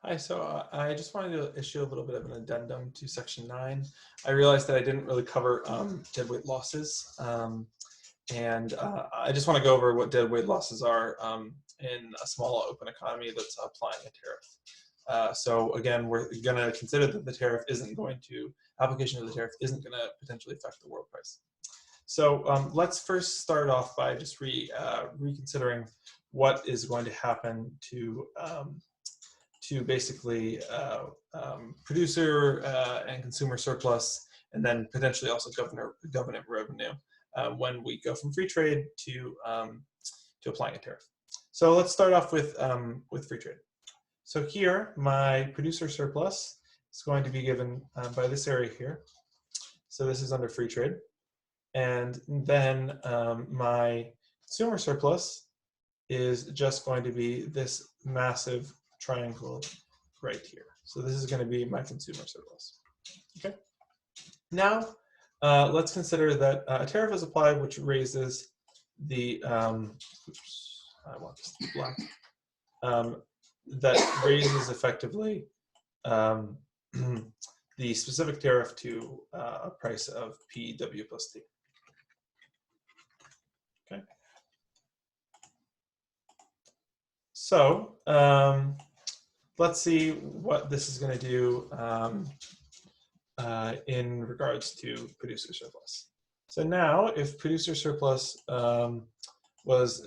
Hi, so I just wanted to issue a little bit of an addendum to Section 9. I realized that I didn't really cover deadweight losses, and I just want to go over what deadweight losses are in a small open economy that's applying a tariff. So again, we're going to consider that the tariff isn't going to, application of the tariff isn't going to potentially affect the world price. So let's first start off by just reconsidering what is going to happen to basically producer and consumer surplus, and then potentially also government revenue when we go from free trade to applying a tariff. So let's start off with free trade. So here, my producer surplus is going to be given by this area here. So this is under free trade. And then my consumer surplus is just going to be this massive triangle right here. So this is going to be my consumer surplus. Okay. Now let's consider that a tariff is applied, which raises the oops, I want this to be black. That raises effectively the specific tariff to a price of PW plus T. Okay. So let's see what this is going to do in regards to producer surplus. So now, if producer surplus was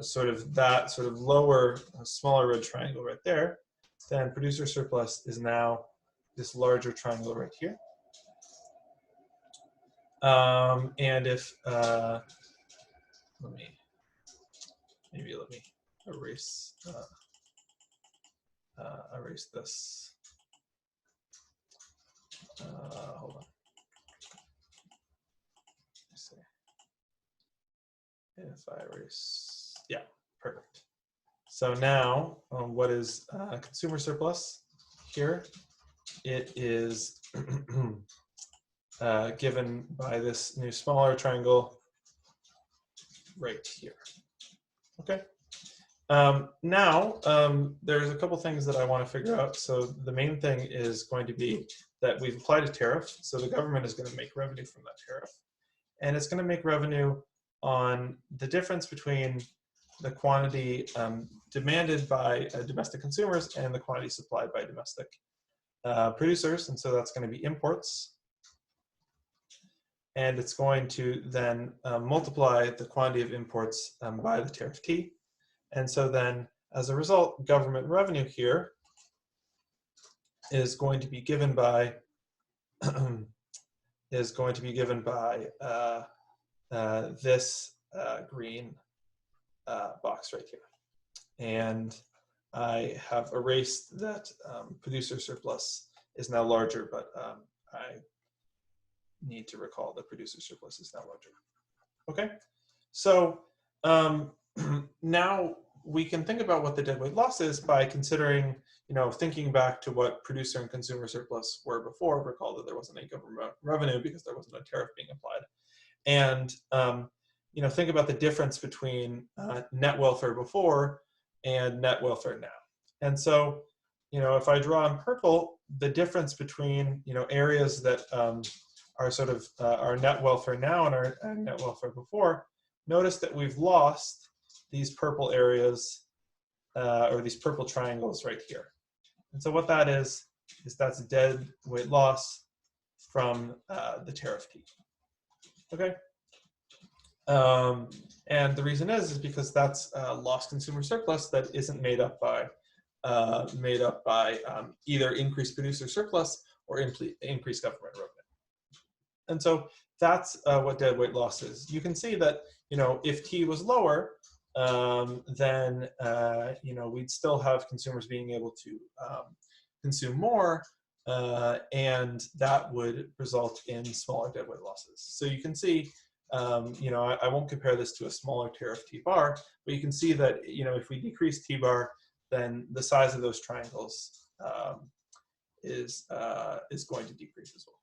sort of lower, smaller red triangle right there, then producer surplus is now this larger triangle right here. And if let me erase erase this. Hold on. Let's see. If I erase, yeah, perfect. So now, what is consumer surplus here? It is given by this new smaller triangle right here. Okay. Now, there's a couple things that I want to figure out. So the main thing is going to be that we've applied a tariff. So the government is going to make revenue from that tariff. And it's going to make revenue on the difference between the quantity demanded by domestic consumers and the quantity supplied by domestic producers. And so that's going to be imports. And it's going to then multiply the quantity of imports by the tariff T. And so then, as a result, government revenue here is going to be given by this green box right here. And I have erased that producer surplus is now larger, but I need to recall that producer surplus is now larger. Okay, so now we can think about what the deadweight loss is by considering, thinking back to what producer and consumer surplus were before. Recall that there wasn't any government revenue because there wasn't a tariff being applied. And, think about the difference between net welfare before and net welfare now. And so, if I draw in purple, the difference between, areas that are sort of our net welfare now and our net welfare before, notice that we've lost these purple areas or these purple triangles right here. And so what that is that's deadweight loss from the tariff T. Okay. And the reason is because that's lost consumer surplus that isn't made up by either increased producer surplus or increased government revenue. And so that's what deadweight loss is. You can see that, if T was lower, then, we'd still have consumers being able to consume more, and that would result in smaller deadweight losses. So you can see, I won't compare this to a smaller tariff T bar, but you can see that, if we decrease T bar, then the size of those triangles is going to decrease as well.